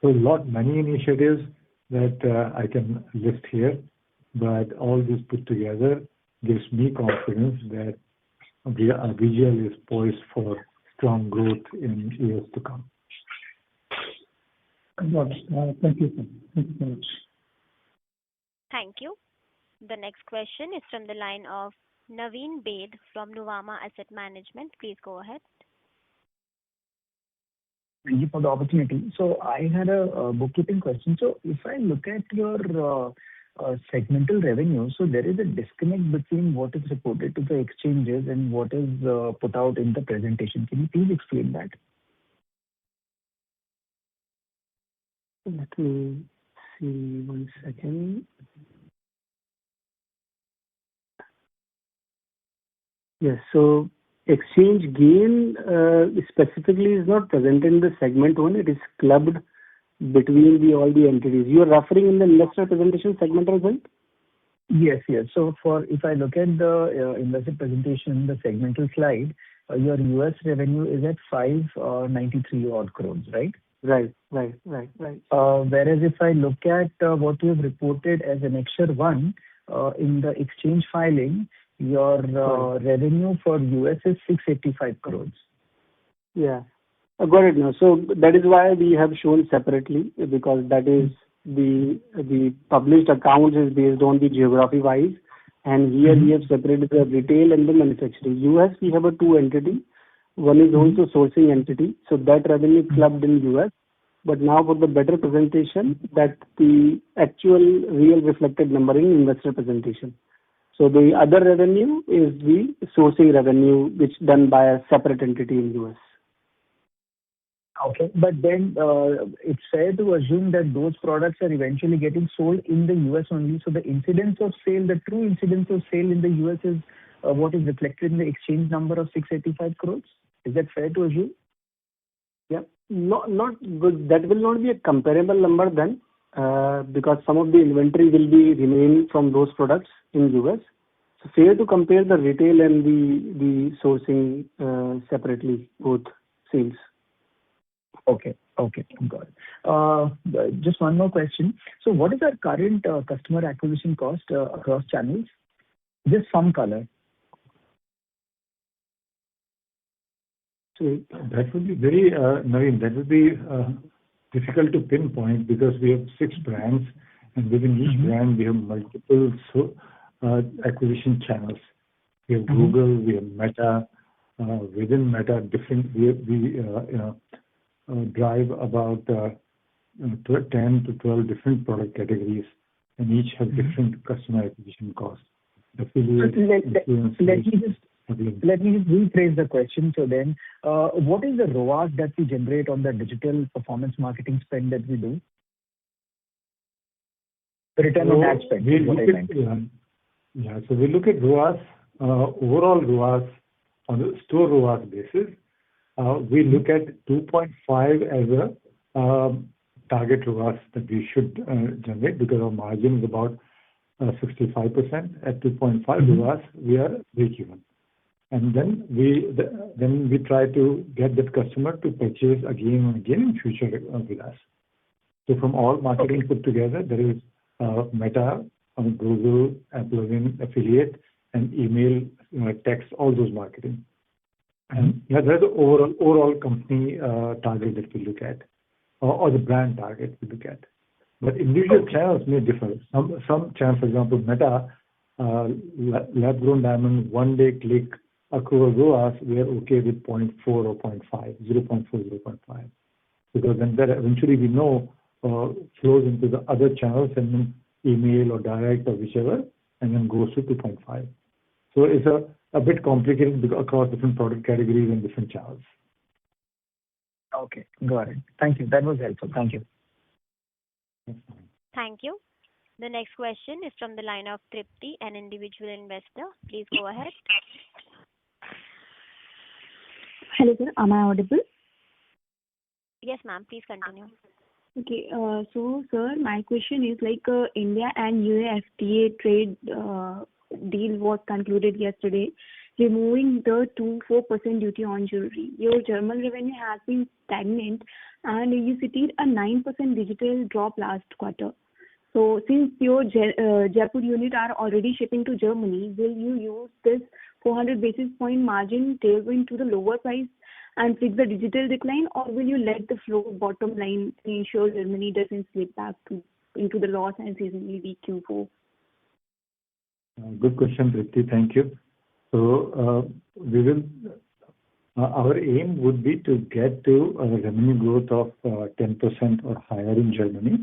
So many initiatives that I can list here, but all this put together gives me confidence that VGL is poised for strong growth in years to come. Thank you, sir. Thank you so much. Thank you. The next question is from the line of Naveen Baid from Nuvama Asset Management. Please go ahead. Thank you for the opportunity. So I had a bookkeeping question. So if I look at your segmental revenue, so there is a disconnect between what is reported to the exchanges and what is put out in the presentation. Can you please explain that? Let me see 1 second. Yes, so exchange gain specifically is not present in the segment one. It is clubbed between all the entities. You are referring in the investor presentation segment result? Yes. So if I look at the investor presentation, the segmental slide, your US revenue is at 593 odd crores, right? Right. Whereas if I look at what you have reported as Annexure 1 in the exchange filing, your revenue for US is 685 crores. Yeah, I got it now. So that is why we have shown separately, because that is the published accounts is based on the geography wise, and here we have separated the retail and the manufacturing. US we have a two entity. One is also sourcing entity, so that revenue clubbed in US. But now for the better presentation, that the actual real reflected number in investor presentation. So the other revenue is the sourcing revenue, which done by a separate entity in US. Okay, but then it's fair to assume that those products are eventually getting sold in the US only. So the incidence of sale, the true incidence of sale in the US is what is reflected in the exchange number of 685 crores. Is that fair to assume? Yeah, not good. That will not be a comparable number then, because some of the inventory will be remain from those products in US. So fair to compare the retail and the sourcing separately, both sales. Okay, got it. Just one more question. So what is our current customer acquisition cost across channels? Just some color. So that would be very, Naveen, that would be difficult to pinpoint because we have 6 brands, and within each brand we have multiple acquisition channels. We have Google, we have Meta. Within Meta, we drive about 10 to 12 different product categories, and each have different customer acquisition costs. Affiliate, Let me just rephrase the question. So then, what is the ROAS that we generate on the digital performance marketing spend that we do? The return on ad spend is what I meant. So we look at ROAS, overall ROAS on the store ROAS basis. We look at 2.5 as a target ROAS that we should generate, because our margin is about 65%. At 2.5 ROAS, we are break-even. And then we try to get that customer to purchase again and again in future with us. So from all marketing put together, there is Meta, Google, Apple, affiliate, and email, text, all those marketing. And there's the overall company target that we look at, or the brand target we look at. But individual channels may differ. Some channels, for example, Meta, lab-grown diamond, one-day click, accrual ROAS, we are okay with 0.4 or 0.5, 0.4, 0.5. Because then that eventually we know flows into the other channels and then email or direct or whichever, and then goes to 2.5. So it's a bit complicated across different product categories and different channels. Okay, got it. Thank you. That was helpful. Thank you. Thank you. The next question is from the line of Tripti, an individual investor. Please go ahead. Hello, sir. Am I audible? Yes, ma'am. Please continue. Okay. So, sir, my question is India and UAE FTA trade deal was concluded yesterday, removing the 4% duty on jewelry. Your German revenue has been stagnant, and you cited a 9% digital drop last quarter. So, since your Jaipur unit are already shipping to Germany, will you use this 400 basis point margin tailwind to the lower price and fix the digital decline, or will you let the flow bottom line ensure Germany doesn't slip back into the loss and seasonally weak Q4? Good question, Tripti. Thank you. So our aim would be to get to a revenue growth of 10% or higher in Germany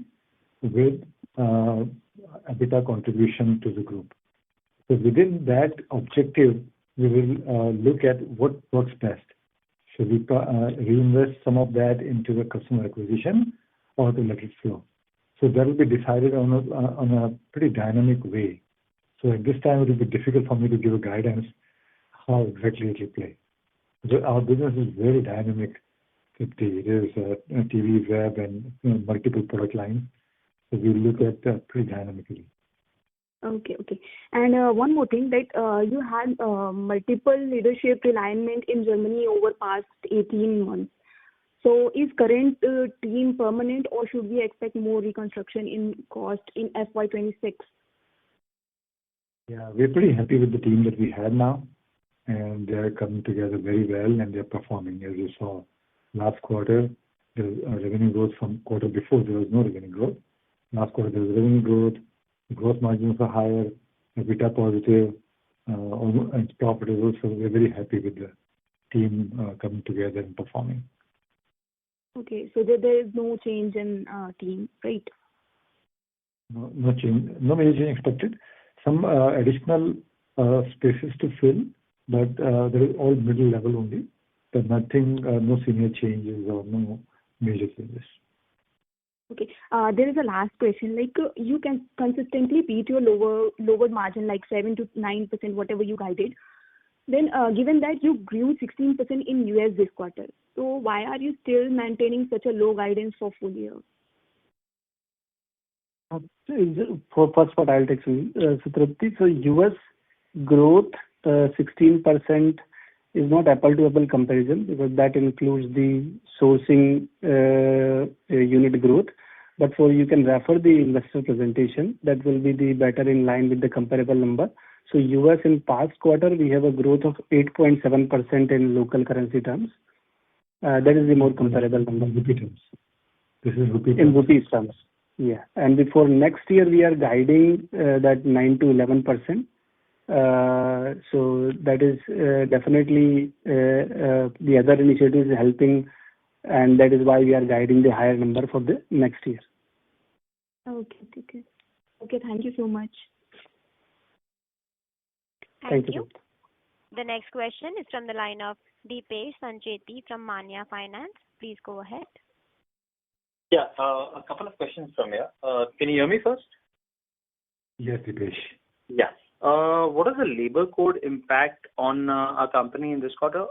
with EBITDA contribution to the group. So within that objective, we will look at what works best. Should we reinvest some of that into the customer acquisition or to let it flow? So that will be decided on a pretty dynamic way. So at this time, it will be difficult for me to give a guidance how exactly it will play. Our business is very dynamic. It is TV, web, and multiple product lines. So we look at that pretty dynamically. Okay. And one more thing, that you had multiple leadership realignment in Germany over past 18 months. So is current team permanent, or should we expect more reconstruction in cost in FY26? Yeah, we're pretty happy with the team that we have now, and they're coming together very well, and they're performing. As you saw last quarter, the revenue growth from quarter before, there was no revenue growth. Last quarter, there was revenue growth. The gross margins are higher, EBITDA positive, and it's profitable. So we're very happy with the team coming together and performing. Okay, so there is no change in team, right? No change, no major change expected. Some additional spaces to fill, but there is all middle level only. But nothing, no senior changes or no major changes. Okay. There is a last question. You can consistently beat your lower margin, like 7 to 9%, whatever you guided. Then, given that you grew 16% in US this quarter, so why are you still maintaining such a low guidance for full year? For first part, I'll take some. So Tripti, so US growth 16% is not apple-to-apple comparison, because that includes the sourcing unit growth. But you can refer the investor presentation. That will be the better in line with the comparable number. So US in past quarter, we have a growth of 8.7% in local currency terms. That is the more comparable number. Rupee terms. This is rupee terms. In rupees terms. Yeah. And before next year, we are guiding that 9 to 11%. So that is definitely the other initiatives helping, and that is why we are guiding the higher number for the next year. Okay, thank you so much. Thank you. The next question is from the line of Deepesh Sancheti from Manya Finance. Please go ahead. Yeah, a couple of questions from here. Can you hear me first? Yes, Deepesh. Yeah. What is the labor code impact on our company in this quarter?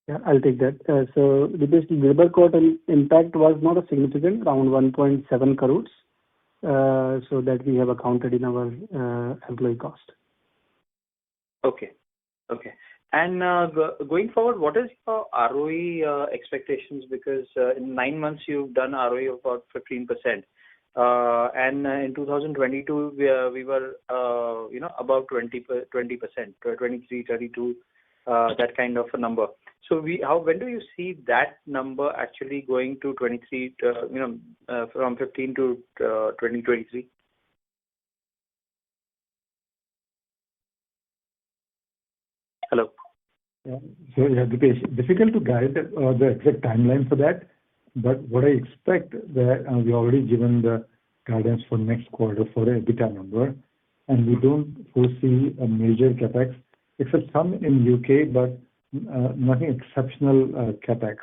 Yeah, I'll take that. So the labor code impact was not a significant, around 1.7 crores. So that we have accounted in our employee cost. Okay. And going forward, what is your ROE expectations? Because in 9 months, you've done ROE of about 15%. And in 2022, we were above 20%, 23, 32, that kind of a number. So when do you see that number actually going to 23, from 15 to 2023? Hello. Yeah. So, yeah, Dipesh, difficult to guide the exact timeline for that, but what I expect that we already given the guidance for next quarter for the EBITDA number, and we don't foresee a major capex, except some in U.K., but nothing exceptional capex.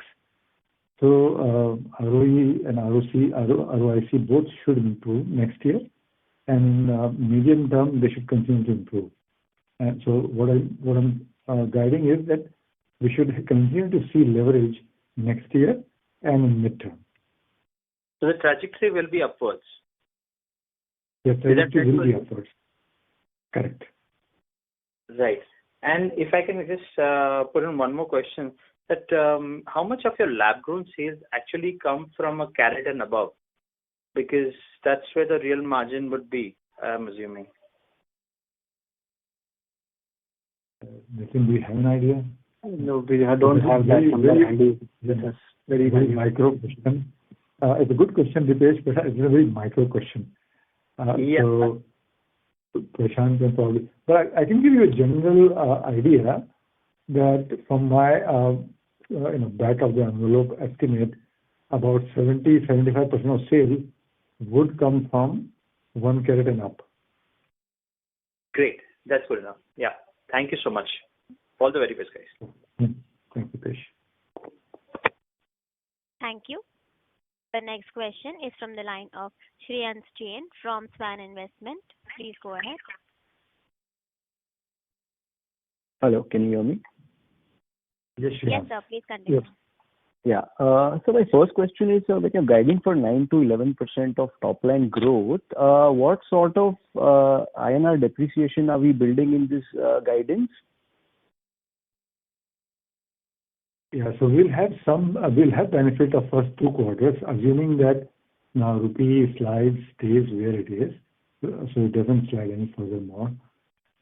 So, ROE and ROIC both should improve next year, and medium term, they should continue to improve. And so what I'm guiding is that we should continue to see leverage next year and in midterm. So the trajectory will be upwards. The trajectory will be upwards. Correct. Right. And if I can just put in one more question, that how much of your lab-grown sales actually come from a carat and above? Because that's where the real margin would be, I'm assuming. Nitin, do you have an idea? No, we don't have that number handy. This is very micro question. It's a good question, Dipesh, but it's a very micro question. So Prashant can probably, but I can give you a general idea that from my back of the envelope estimate, about 70-75% of sales would come from 1 carat and up. Great. That's good enough. Yeah. Thank you so much. All the very best, guys. Thank you, Dipesh. Thank you. The next question is from the line of Shreyans Jain from Swan Investment. Please go ahead. Hello, can you hear me? Yes, Yes, sir. Please continue. Yes. Yeah. So my first question is, when you're guiding for 9 to 11% of top line growth, what sort of INR depreciation are we building in this guidance? Yeah, so we'll have benefit of first 2 quarters, assuming that now rupee stays where it is, so it doesn't slide any further more.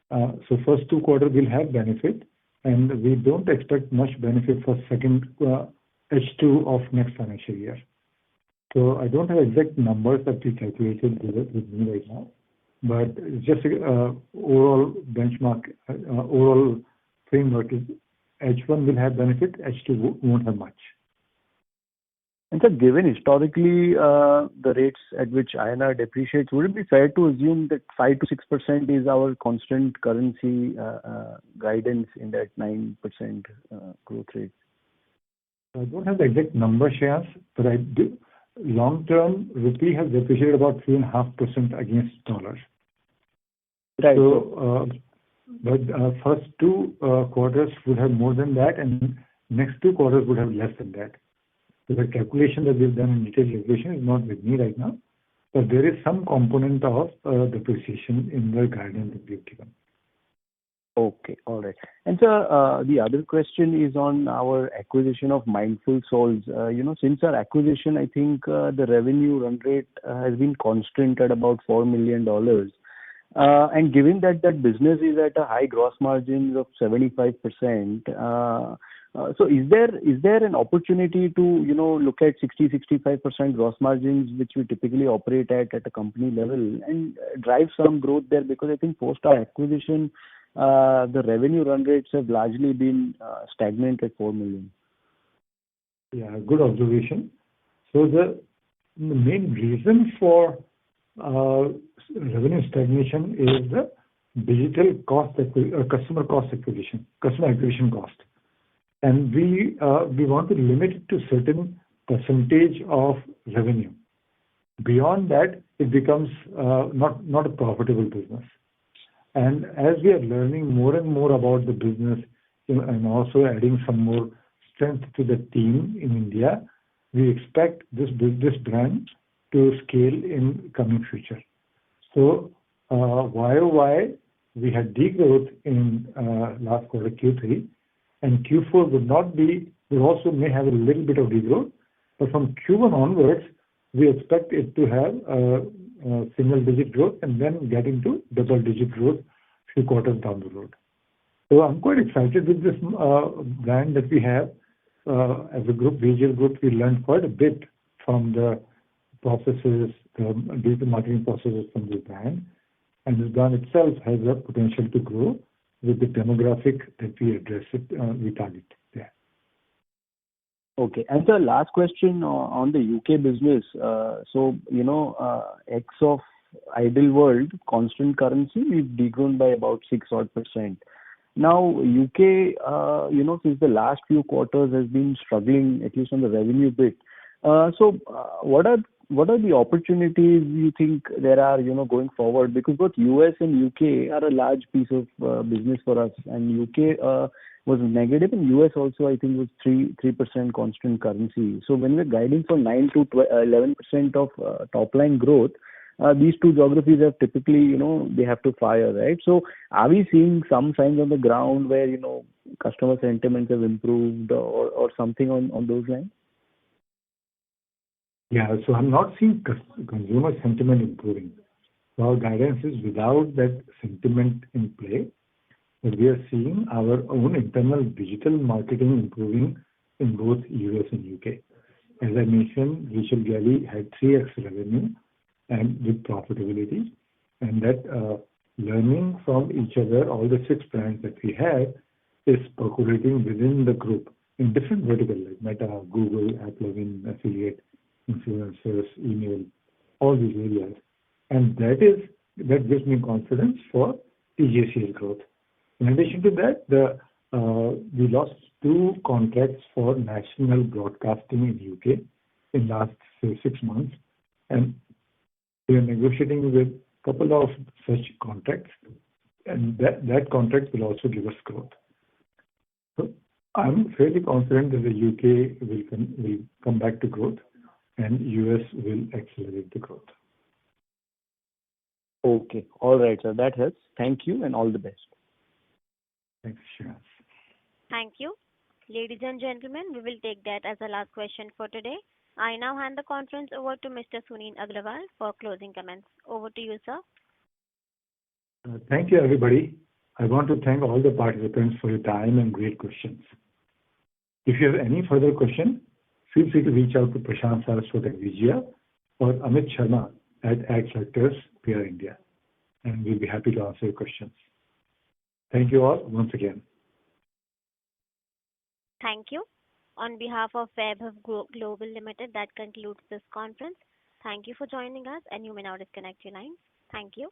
So first 2 quarters will have benefit, and we don't expect much benefit for second H2 of next financial year. So I don't have exact numbers that we calculated with me right now, but just overall benchmark, overall framework is H1 will have benefit, H2 won't have much. And so given historically the rates at which INR depreciates, would it be fair to assume that 5 to 6% is our constant currency guidance in that 9% growth rate? I don't have the exact number, Shreyans, but I do. Long term, rupee has depreciated about 3.5% against dollars. Right. So, but first 2 quarters would have more than that, and next 2 quarters would have less than that. So the calculation that we've done in detailed calculation is not with me right now, but there is some component of depreciation in the guidance that we've given. Okay, all right. And so the other question is on our acquisition of Mindful Souls. Since our acquisition, I think the revenue run rate has been constant at about $4 million. And given that that business is at a high gross margin of 75%, so is there an opportunity to look at 60-65% gross margins, which we typically operate at a company level, and drive some growth there? Because I think post our acquisition, the revenue run rates have largely been stagnant at 4 million. Yeah, good observation. So the main reason for revenue stagnation is the digital cost, customer acquisition cost, and we want to limit it to certain percentage of revenue. Beyond that, it becomes not a profitable business. And as we are learning more and more about the business, and also adding some more strength to the team in India, we expect this brand to scale in coming future. So YOY, we had degrowth in last quarter Q3, and Q4 we also may have a little bit of degrowth, but from Q1 onwards, we expect it to have single-digit growth and then get into double-digit growth few quarters down the road. So I'm quite excited with this brand that we have. As a group, VGL Group, we learned quite a bit from the processes, the digital marketing processes from this brand. And this brand itself has a potential to grow with the demographic that we address it, we target there. Okay. And the last question on the UK business. So, X of Ideal World, constant currency, we've degrown by about 6 odd %. Now, UK, since the last few quarters has been struggling, at least on the revenue bit. What are the opportunities you think there are, going forward? Because both US and UK are a large piece of business for us, and UK was negative, and US also I think was 3% constant currency. So when we're guiding for 9 to 11% of top line growth, these two geographies have typically, they have to fire, right? So are we seeing some signs on the ground where, customer sentiments have improved or something on those lines? Yeah, so I'm not seeing consumer sentiment improving. So our guidance is without that sentiment in play, but we are seeing our own internal digital marketing improving in both US and UK. As I mentioned, Rachel Galley had 3x revenue and with profitability, and that learning from each other, all the 6 brands that we have, is percolating within the group in different verticals like Meta, Google, App Login, affiliate, influencers, email, all these areas. And that gives me confidence for TJCL growth. In addition to that, we lost 2 contracts for national broadcasting in UK in last 6 months, and we are negotiating with a couple of such contracts, and that contract will also give us growth. So I'm fairly confident that the UK will come back to growth, and US will accelerate the growth. Okay. All right, sir. That helps. Thank you and all the best. Thanks, Shreyas. Thank you. Ladies and gentlemen, we will take that as the last question for today. I now hand the conference over to Mr. Sunil Agrawal for closing comments. Over to you, sir. Thank you, everybody. I want to thank all the participants for your time and great questions. If you have any further questions, feel free to reach out to Prashant Saraswat at VGL or Amit Sharma at AdFactors PR India, and we'll be happy to answer your questions. Thank you all once again. Thank you. On behalf of Vaibhav Global Limited, that concludes this conference. Thank you for joining us, and you may now disconnect your lines. Thank you.